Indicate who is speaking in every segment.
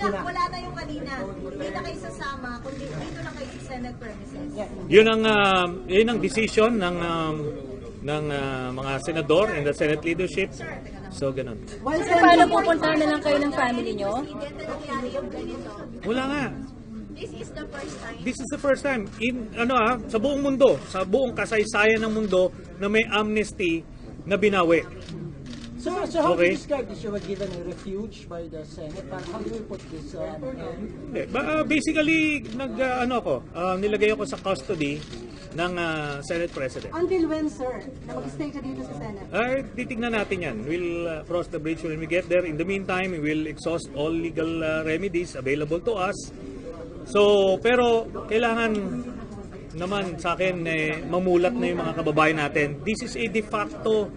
Speaker 1: wala na yung kanina. Hindi na kayo sasama, kundi dito na kayo sa Senate premises.
Speaker 2: Yun ang decision ng mga senador and the Senate leadership. So, ganun.
Speaker 3: Paano pupuntahan na lang kayo ng family nyo?
Speaker 2: Wala nga.
Speaker 1: This is the first time.
Speaker 2: This is the first time sa buong mundo, sa buong kasaysayan ng mundo na may amnesty na binawi.
Speaker 4: So how do you describe this? You were given a refuge by the Senate. How do you put this?
Speaker 2: Basically, nilagay ako sa custody ng Senate President.
Speaker 1: Until when, sir? Na mag-stay ka dito sa Senate?
Speaker 2: Titignan natin yan. We'll cross the bridge when we get there. In the meantime, we will exhaust all legal remedies available to us. So, pero kailangan naman sa akin mamulat na yung mga kababayan natin. This is a de facto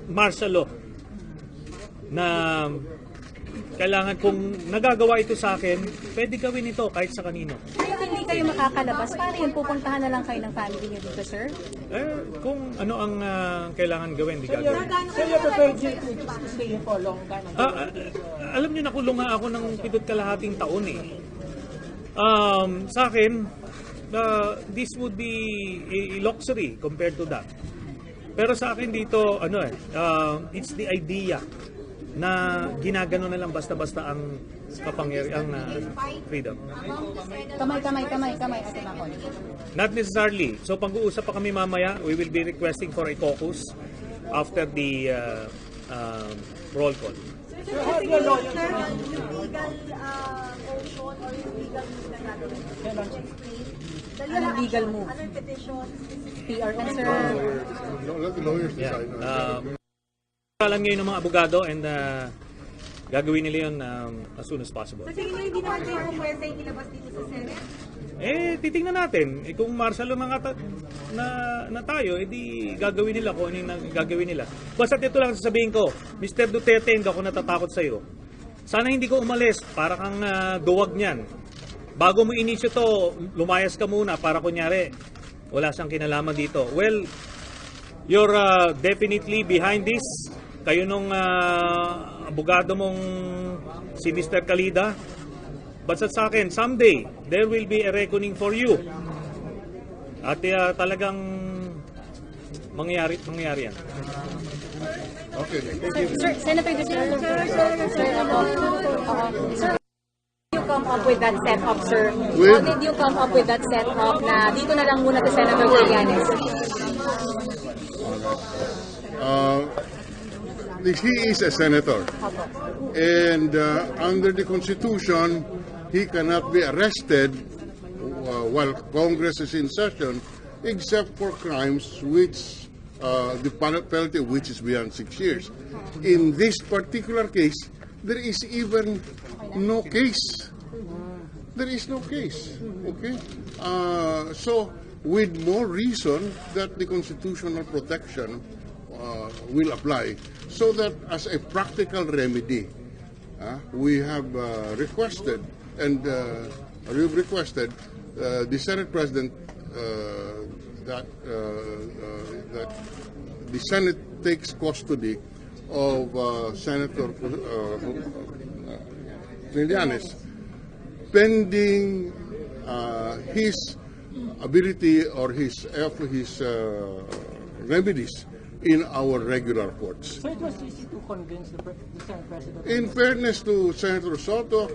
Speaker 2: martial law na kailangan kung nagagawa ito sa akin, pwede gawin ito kahit sa kanino.
Speaker 3: Kaya hindi kayo makakalabas, paano yun? Pupuntahan na lang kayo ng family niyo dito, sir?
Speaker 2: Kung ano ang kailangan gawin, di gagawin.
Speaker 4: So you're prepared to stay here for a long time?
Speaker 2: Alam niyo, nakulong nga ako ng 7.5 taon eh. Sa akin, this would be a luxury compared to that. Pero sa akin dito, it's the idea na ginagano na lang basta-basta ang kapangyarihan freedom.
Speaker 3: Kamay.
Speaker 2: Not necessarily. So pag-uusap pa kami mamaya, we will be requesting for a caucus after the roll call.
Speaker 1: Sir, how do you legal motion or yung legal move na gagawin?
Speaker 3: Anong legal move?
Speaker 1: Anong petition?
Speaker 3: PRN, sir?
Speaker 5: Let the lawyers decide.
Speaker 2: Alam ngayon ng mga abogado and gagawin nila yun as soon as possible.
Speaker 1: So, tingin nyo hindi naman kayo pwede ilabas dito sa Senate?
Speaker 2: Titingnan natin. Kung martial law na tayo, edi gagawin nila kung ano yung gagawin nila. Basta ito lang sasabihin ko, Mr. Duterte, hindi ako natatakot sa iyo. Sana hindi ko umalis para kang duwag niyan. Bago mo inisyo to, lumayas ka muna para kunyari, wala siyang kinalaman dito. Well, you're definitely behind this. Kayo nung abogado mong si Mr. Calida. Basta sa akin, someday, there will be a reckoning for you. At talagang mangyayari yan.
Speaker 5: Okay, thank you.
Speaker 3: Sir, Senator Duterte, sir, you come up with that setup, sir? How did you come up with that setup na dito na lang muna to Senator Trillanes?
Speaker 5: He is a senator, and under the Constitution, he cannot be arrested while Congress is in session, except for crimes which the penalty of which is beyond 6 years. In this particular case, there is even no case. There is no case. Okay, so with more reason that the constitutional protection will apply, so that as a practical remedy, we have requested and we've requested the Senate President that the Senate takes custody of Senator Trillanes pending his ability or his remedies in our regular courts.
Speaker 4: So it was easy to convince the Senate President?
Speaker 5: In fairness to Senator Soto,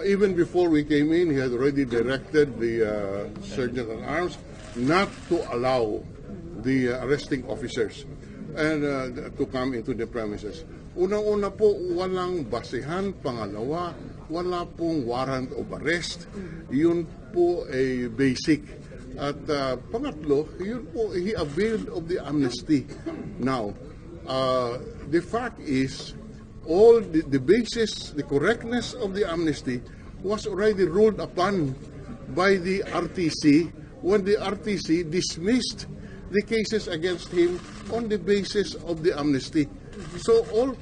Speaker 5: even before we came in, he had already directed the Sergeant at Arms not to allow the arresting officers and to come into the premises. Unang-una po, walang basihan. Pangalawa, wala pong warrant of arrest. Yun po ay basic. At pangatlo, yun po, he availed of the amnesty. Now, the fact is, all the basis, the correctness of the amnesty was already ruled upon by the RTC when the RTC dismissed the cases against him on the basis of the amnesty. So all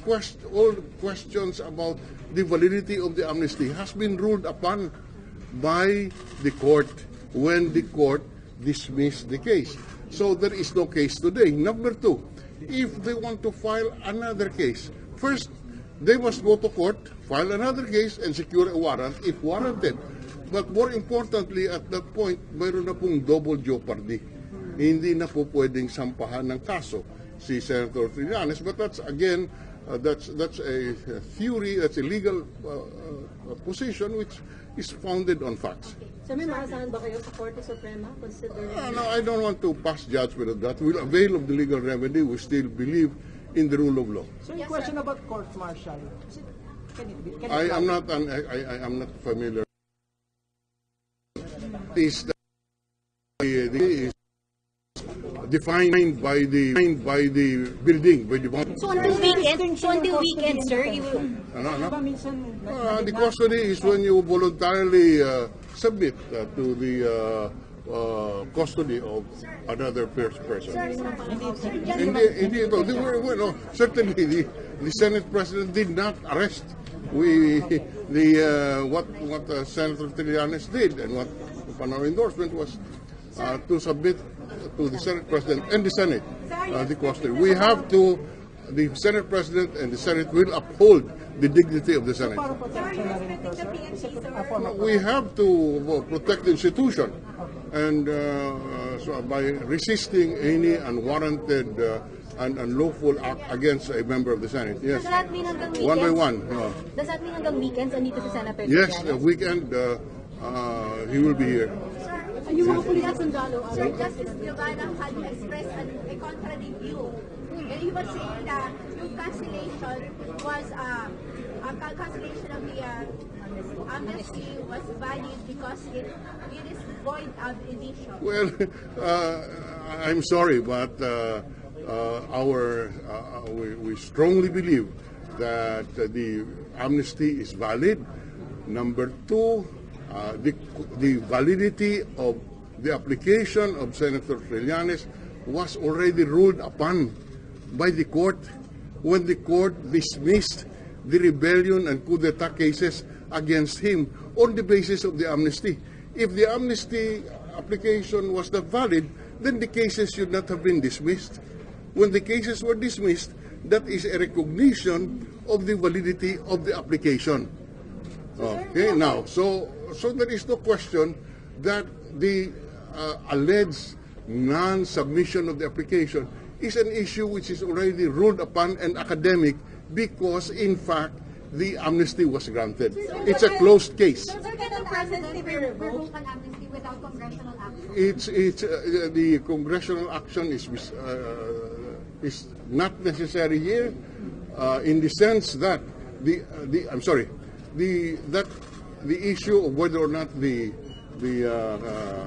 Speaker 5: questions about the validity of the amnesty has been ruled upon by the court when the court dismissed the case. So there is no case today. Number two, if they want to file another case, first they must go to court, file another case, and secure a warrant if warranted. But more importantly, at that point, mayroon na pong double jeopardy. Hindi na po pwedeng sampahan ng kaso si Senator Trillanes. But that's, again, that's a theory, that's a legal position which is founded on facts.
Speaker 3: So may maasahan ba kayo sa Korte Suprema? Considering...
Speaker 5: No, I don't want to pass judgment on that. We'll avail of the legal remedy. We still believe in the rule of law.
Speaker 4: So your question about court-martial, can it be?
Speaker 5: I'm not familiar. Is defined by the building, by the bond.
Speaker 3: So until weekend, sir, you will...
Speaker 5: The custody is when you voluntarily submit to the custody of another person. Certainly the Senate President did not arrest what Senator Trillanes did, and what upon our endorsement was to submit to the Senate President and the Senate the custody. We have to, the Senate President and the Senate will uphold the dignity of the Senate. We have to protect the institution, and so by resisting any unwarranted and unlawful act against a member of the Senate. Yes.
Speaker 3: Does that mean hanggang weekends?
Speaker 5: One by one.
Speaker 3: Does that mean hanggang weekends andito si Senator
Speaker 5: Yes,
Speaker 3: Trillanes?
Speaker 5: weekend he will be here.
Speaker 3: Yung mga pulis sundalo,
Speaker 6: Sir, Justice Guevara had expressed a contrary view. And he was saying that yung cancellation was cancellation of the amnesty was valid because it is void ab initio.
Speaker 5: Well, I'm sorry, but we strongly believe that the amnesty is valid. Number two, the validity of the application of Senator Trillanes was already ruled upon by the court when the court dismissed the rebellion and coup d'etat cases against him on the basis of the amnesty. If the amnesty application was not valid, then the cases should not have been dismissed. When the cases were dismissed, that is a recognition of the validity of the application. Okay, now, so there is no question that the alleged non-submission of the application is an issue which is already ruled upon and academic because, in fact, the amnesty was granted. It's a closed case.
Speaker 6: Sir, can the President revoke an amnesty without congressional action?
Speaker 5: The congressional action is not necessary here, in the sense that the issue of whether or not the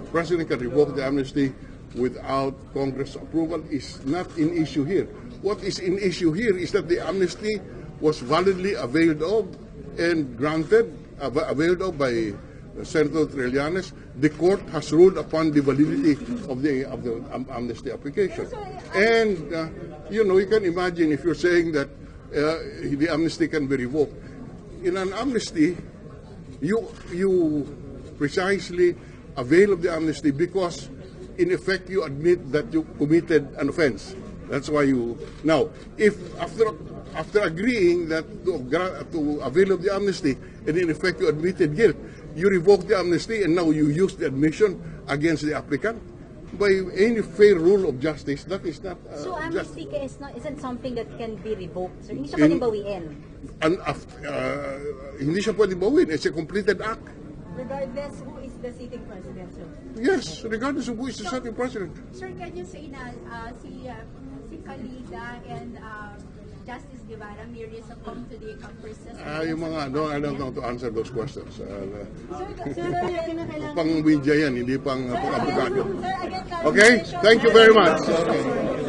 Speaker 5: President can revoke the amnesty without Congress approval is not in issue here. What is in issue here is that the amnesty was validly availed of and granted, availed of by Senator Trillanes. The court has ruled upon the validity of the amnesty application. And, you can imagine if you're saying that the amnesty can be revoked. In an amnesty, you precisely avail of the amnesty because, in effect, you admit that you committed an offense. That's why you... Now, if after agreeing that to avail of the amnesty, and in effect you admitted guilt, you revoke the amnesty and now you use the admission against the applicant, by any fair rule of justice, that is not
Speaker 3: So amnesty isn't something that can be revoked, sir? Hindi siya pwedeng bawiin?
Speaker 5: Hindi siya pwedeng bawiin. It's a completed act.
Speaker 1: Regardless who is the sitting president, sir.
Speaker 5: Yes, regardless of who is the sitting president.
Speaker 6: Sir, can you say na si Calida and Justice Guevara may succumb to the caprices?
Speaker 5: Yung mga, I don't know to answer those questions.
Speaker 1: Sir,
Speaker 5: Pang media yan, hindi pang abogado.
Speaker 1: again,
Speaker 5: Okay? Thank you very much. Okay.